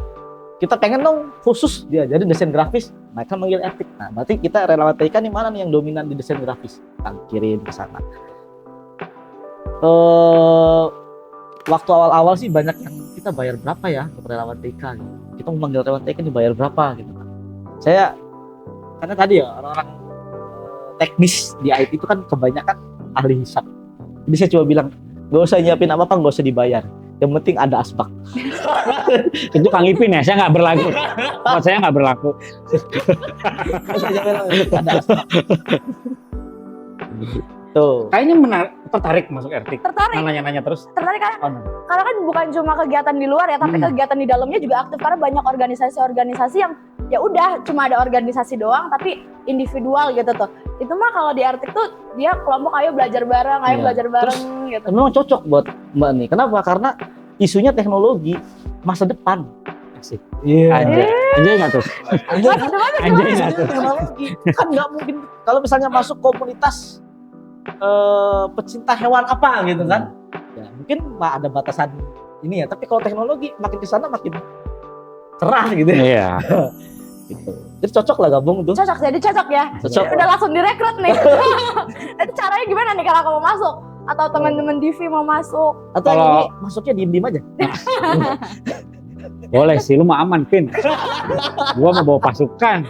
Kita pengen dong khusus diajarin desain grafis, mereka manggil Ertik. Nah, berarti kita relawan TIK nih mana nih yang dominan di desain grafis? Kita kirim ke sana. Waktu awal-awal sih banyak yang kita bayar berapa ya untuk relawan TIK gitu. Kita mau manggil relawan TIK dibayar berapa gitu kan. Saya karena tadi ya orang-orang teknis di IT itu kan kebanyakan ahli hisab. Jadi saya coba bilang, gak usah nyiapin apa-apa, gak usah dibayar. Yang penting ada asbak. Itu Kang Ipin ya, saya nggak berlaku. Buat saya nggak berlaku. Ada asbak. Tuh. Kayaknya tertarik masuk Ertik. Tertarik. Nanya-nanya terus. Tertarik kan? Karena kan bukan cuma kegiatan di luar ya, tapi kegiatan di dalamnya juga aktif. Karena banyak organisasi-organisasi yang ya udah cuma ada organisasi doang tapi individual gitu tuh. Itu mah kalau di Ertik tuh dia kelompok ayo belajar bareng, ayo belajar bareng gitu. Memang cocok buat Mbak nih. Kenapa? Karena isunya teknologi masa depan. Asik. Anjay nggak tuh? Anjay nggak tuh? Teknologi kan nggak mungkin kalau misalnya masuk komunitas pecinta hewan apa gitu kan? Ya, mungkin ada batasan ini ya. Tapi kalau teknologi makin kesana makin cerah gitu ya. Iya. Gitu. Jadi cocok lah gabung tuh. Cocok ya. Cocok. Udah langsung direkrut nih. Itu caranya gimana nih kalau kamu masuk? Atau teman-teman Divi mau masuk? Atau Kalau- ini masuknya diem-diem aja. Boleh sih, lu mah aman, Pin. Gua mau bawa pasukan.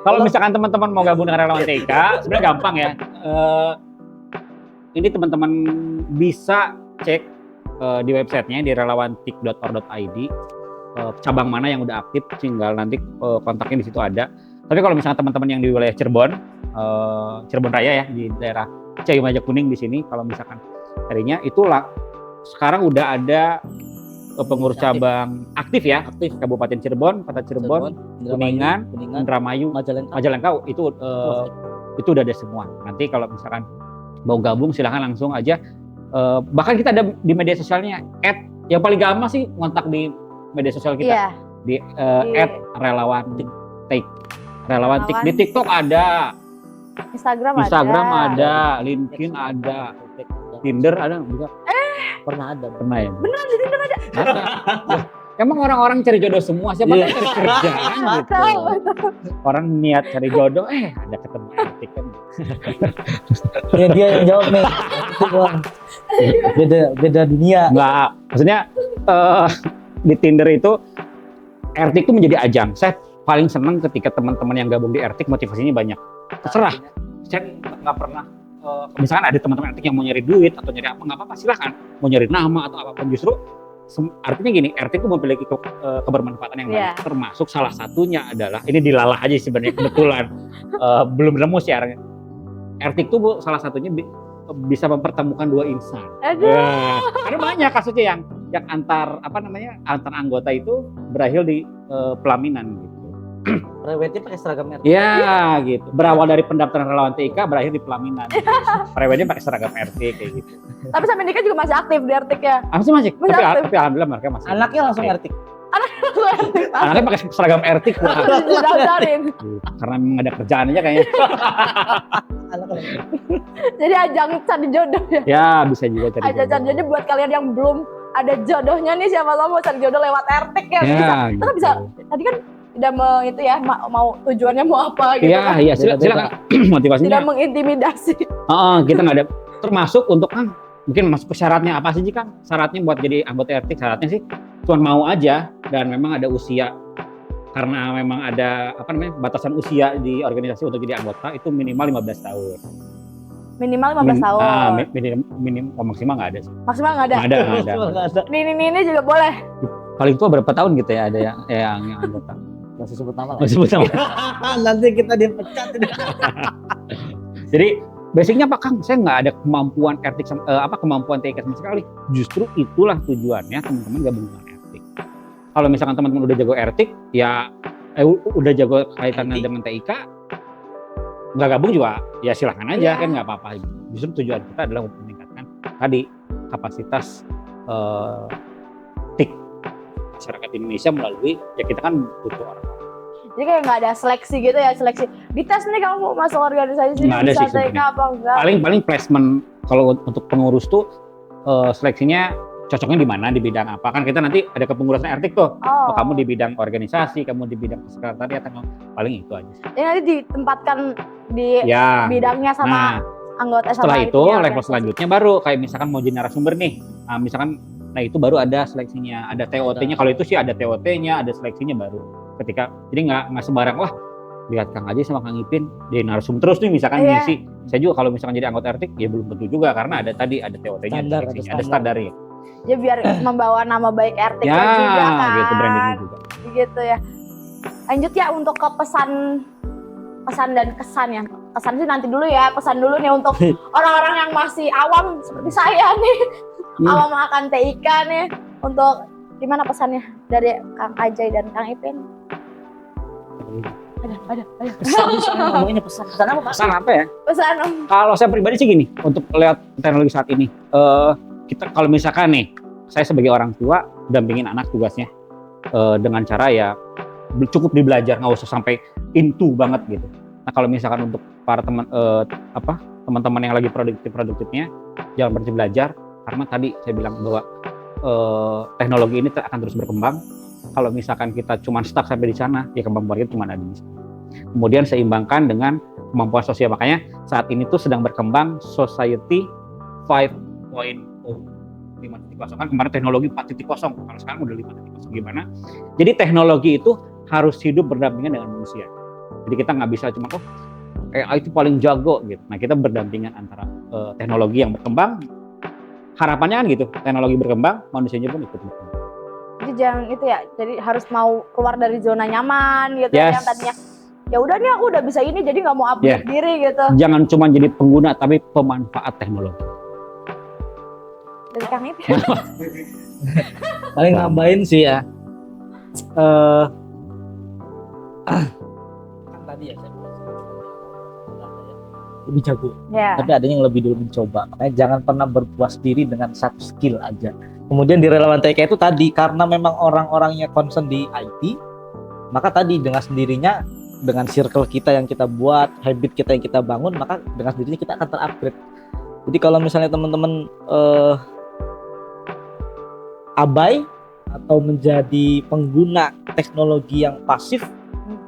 Kalau misalkan teman-teman mau gabung dengan relawan TIK, sebenarnya gampang ya. Ini teman-teman bisa cek di websitenya di relawantik.or.id cabang mana yang udah aktif, tinggal nanti kontaknya di situ ada. Tapi kalau misalnya teman-teman yang di wilayah Cirebon, Cirebon Raya ya, di daerah Ciayu Majak Kuning di sini, kalau misalkan harinya itulah sekarang udah ada pengurus cabang aktif ya, aktif Kabupaten Cirebon, Kota Cirebon, Kuningan, Indramayu, Majalengka itu udah ada semua. Nanti kalau misalkan mau gabung silahkan langsung aja. Bahkan kita ada di media sosialnya yang paling gampang sih ngontak di media sosial kita di @relawantik. Relawantik di TikTok ada, Instagram ada, LinkedIn ada, Tinder ada juga. Pernah ya? Beneran di Tinder ada. Emang orang-orang cari jodoh semua, siapa tahu cari kerjaan gitu. Orang niat cari jodoh, ada ketemu Ertik kan. Ya dia yang jawab nih. Beda dunia. Enggak, maksudnya di Tinder itu Ertik itu menjadi ajang. Saya paling senang ketika teman-teman yang gabung di Ertik motivasinya banyak. Terserah, saya nggak pernah. Misalkan ada teman-teman Ertik yang mau nyari duit atau nyari apa, nggak apa-apa, silahkan. Mau nyari nama atau apapun, justru artinya gini, Ertik itu memiliki kebermanfaatan yang banyak. Termasuk salah satunya adalah, ini dilalah aja sebenarnya kebetulan, belum nemu sih arahnya. Ertik itu salah satunya bisa mempertemukan dua insan. Karena banyak kasusnya yang antar anggota itu berakhir di pelaminan gitu. Prewednya pakai seragam RT. Ya gitu. Berawal dari pendaftaran relawan TIK berakhir di pelaminan. Prewednya pakai seragam RT kayak gitu. Tapi sampai nikah juga masih aktif di Ertik ya? Masih. Masih Tapi alhamdulillah mereka masih. Anaknya langsung RT. Anaknya pakai seragam RT. Didaftarin. Karena memang ada kerjaan aja kayaknya. Jadi ajang cari jodoh ya? Ya bisa juga cari jodoh. Ajang jadi buat kalian yang belum ada jodohnya nih, siapa tahu mau cari jodoh lewat Ertik ya? Ya, Bisa. Kita bisa. Tadi kan tidak itu ya, mau tujuannya mau apa gitu kan? Iya silakan. Motivasinya. Tidak mengintimidasi. Kita nggak ada. Termasuk untuk kan mungkin masuk ke syaratnya apa sih kan? Syaratnya buat jadi anggota Ertik syaratnya sih cuma mau aja dan memang ada usia, karena memang ada batasan usia di organisasi untuk jadi anggota itu minimal 15 tahun. Minimal 15 tahun. Maksimal nggak ada sih. Maksimal nggak ada. Nggak ada. Ini juga boleh. Paling tua berapa tahun gitu ya ada yang anggota. Masih sebut nama lah. Masih sebut nama. Nanti kita dipecat. Jadi basicnya apa Kang? Saya nggak ada kemampuan Ertik kemampuan TIK sama sekali. Justru itulah tujuannya teman-teman gabung dengan Ertik. Kalau misalkan teman-teman udah jago Ertik, ya udah jago kaitannya dengan TIK, nggak gabung juga, ya silahkan aja kan nggak apa-apa. Justru tujuan kita adalah untuk meningkatkan tadi kapasitas TIK masyarakat Indonesia melalui kita kan butuh orang. Jadi kayak nggak ada seleksi gitu ya, seleksi dites nih kamu mau masuk organisasi sini bisa TIK apa enggak? Paling placement kalau untuk pengurus tuh seleksinya cocoknya di mana, di bidang apa, kan kita nanti ada kepengurusan Ertik tuh. Kamu di bidang organisasi, kamu di bidang sekretariat, paling itu aja. Jadi nanti ditempatkan di bidangnya sama anggota. Setelah itu level selanjutnya baru kayak misalkan mau jadi narasumber nih, nah itu baru ada seleksinya, ada TOT-nya. Kalau itu sih ada TOT-nya, ada seleksinya baru. Jadi nggak sembarang lihat Kang Aji sama Kang Ipin di narsum terus nih misalkan ngisi. Saya juga kalau misalkan jadi anggota Ertik ya belum tentu juga karena ada TOT-nya, ada standarnya. Ya biar membawa nama baik Ertik juga kan. Gitu brandingnya juga. Gitu ya. Lanjut ya untuk ke pesan dan kesan ya. Kesan sih nanti dulu ya, pesan dulu nih untuk orang-orang yang masih awam seperti saya nih. Awam akan TIK nih, untuk Gimana pesannya dari Kang Ajay dan Kang Ipin? Ada. Pesan ngomongnya pesan apa Pak? Pesan apa ya? Pesan Kalau saya pribadi sih gini, untuk lihat teknologi saat ini, kita kalau misalkan nih, saya sebagai orang tua dampingin anak tugasnya dengan cara ya cukup dibelajar, nggak usah sampai into banget gitu. Nah kalau misalkan untuk para teman-teman yang lagi produktifnya, jangan berhenti belajar karena tadi saya bilang bahwa teknologi ini akan terus berkembang. Kalau misalkan kita cuma stuck sampai di sana, ya kemampuan kita cuma ada di sini. Kemudian seimbangkan dengan kemampuan sosial. Makanya saat ini tuh sedang berkembang Society 5.0. 5.0 kan kemarin teknologi 4.0. Kalau sekarang udah 5.0 gimana? Jadi teknologi itu harus hidup berdampingan dengan manusia. Jadi kita nggak bisa cuma AI itu paling jago gitu. Nah kita berdampingan antara teknologi yang berkembang. Harapannya kan gitu, teknologi berkembang, manusianya pun ikut berkembang. Jadi jangan itu ya, jadi harus mau keluar dari zona nyaman gitu Yes. yang tadinya ya udah nih aku udah bisa ini jadi nggak mau upgrade diri gitu. Jangan cuma jadi pengguna tapi pemanfaat teknologi. Dari Kang Ipin. Paling nambahin sih ya. Kan tadi ya saya lebih jago. Ya. Tapi adanya yang lebih dulu mencoba. Makanya jangan pernah berpuas diri dengan satu skill aja. Kemudian di relawan TK itu tadi karena memang orang-orangnya concern di IT, maka tadi dengan sendirinya dengan circle kita yang kita buat, habit kita yang kita bangun, maka dengan sendirinya kita akan terupgrade. Jadi kalau misalnya teman-teman abai atau menjadi pengguna teknologi yang pasif,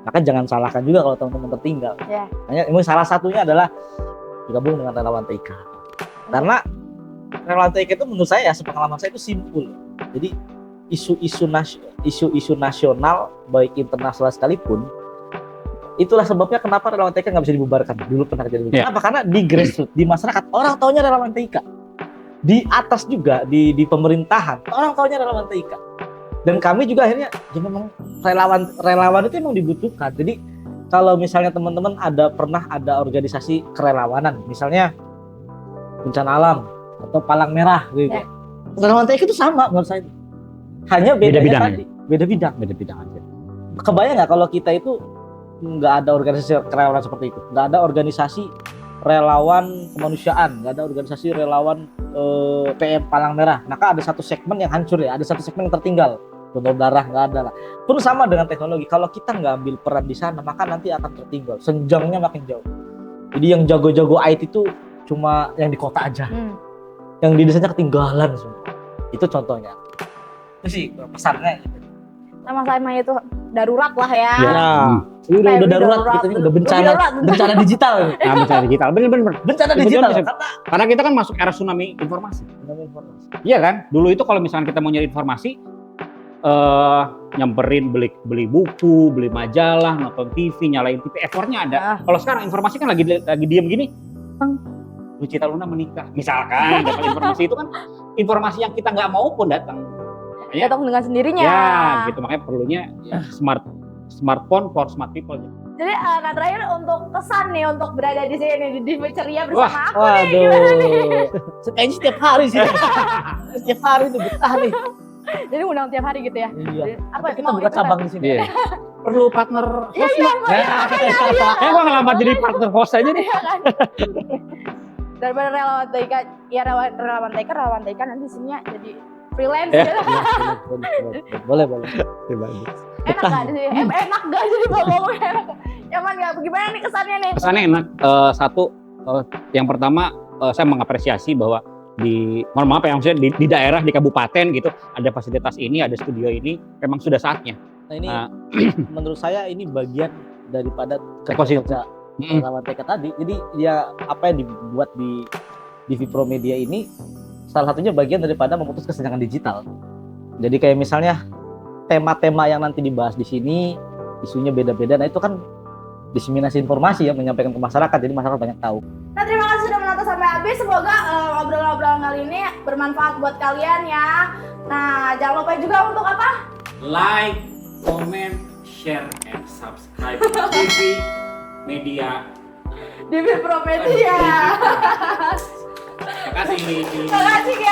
maka jangan salahkan juga kalau teman-teman tertinggal. Ya. Makanya ini salah satunya adalah bergabung dengan relawan TK. Karena relawan TK itu menurut saya, sepengalaman saya itu simpul. Jadi isu-isu nasional baik internasional sekalipun, itulah sebabnya kenapa relawan TK nggak bisa dibubarkan. Dulu pernah terjadi. Yeah. Kenapa? Karena di grassroots, di masyarakat orang taunya relawan TK. Di atas juga di pemerintahan orang taunya relawan TK. Dan kami juga akhirnya ya memang relawan itu memang dibutuhkan. Jadi kalau misalnya teman-teman pernah ada organisasi kerelawanan, misalnya bencana alam atau palang merah gitu. Ya. Relawan TK itu sama menurut saya. Hanya beda bidang tadi, beda bidang. Beda bidang aja. Kebayang nggak kalau kita itu nggak ada organisasi kerelawanan seperti itu, nggak ada organisasi relawan kemanusiaan, nggak ada organisasi relawan PM Palang Merah, maka ada satu segmen yang hancur ya, ada satu segmen yang tertinggal, donor darah nggak ada lah. Terus sama dengan teknologi, kalau kita nggak ambil peran di sana, maka nanti akan tertinggal, senjangnya makin jauh. Jadi yang jago-jago IT itu cuma yang di kota aja, yang di desanya ketinggalan semua. Itu contohnya. Itu sih pesannya. Sama-sama itu darurat lah ya. Ya, ini udah darurat gitu, ini udah bencana digital. Nah, bencana digital, bener-bener. Bencana Betul, digital, betul. karena Karena kita kan masuk era tsunami informasi. Iya kan? Dulu itu kalau misalkan kita mau nyari informasi, nyamperin beli buku, beli majalah, nonton TV, nyalain TV, effortnya ada. Kalau sekarang informasi kan lagi diem gini, Lucita Luna menikah, misalkan dapat informasi itu kan informasi yang kita nggak mau pun datang. Datang dengan sendirinya. Ya, gitu makanya perlunya smartphone for smart people. Jadi nah terakhir untuk kesan nih untuk berada di sini di Diva Ceria bersama aku nih. Waduh, Gimana nih? kayaknya setiap hari sih. Setiap hari itu betah nih. Jadi undang tiap hari gitu ya. Iya. Apa Kita mau buka ikutan? cabang di sini. Iya. Perlu partner host Iya, nggak? iya. Kayak gua ngelamar jadi partner host aja nih. Iya kan? Daripada relawan TK, ya relawan TK nanti sininya jadi freelance Ya. gitu. Boleh. Enak gak di sini? Enak gak jadi ngomong enak? Nyaman gak? Bagaimana nih kesannya nih? Kesannya enak. Yang pertama saya mengapresiasi bahwa mohon maaf ya, maksudnya di daerah, di kabupaten gitu ada fasilitas ini, ada studio ini, memang sudah saatnya. Nah ini menurut saya ini bagian daripada Ekosistem. kerja relawan TK tadi. Jadi ya apa yang dibuat di Vipro Media ini salah satunya bagian daripada memutus kesenjangan digital. Jadi kayak misalnya tema-tema yang nanti dibahas di sini isunya beda-beda. Nah itu kan diseminasi informasi ya, menyampaikan ke masyarakat, jadi masyarakat banyak tahu. Nah terima kasih sudah menonton sampai habis. Semoga obrolan-obrolan kali ini bermanfaat buat kalian ya. Nah jangan lupa juga untuk apa? Like, comment, share, and subscribe TV Media. Di Vipro Media. Terima kasih. Terima kasih ya.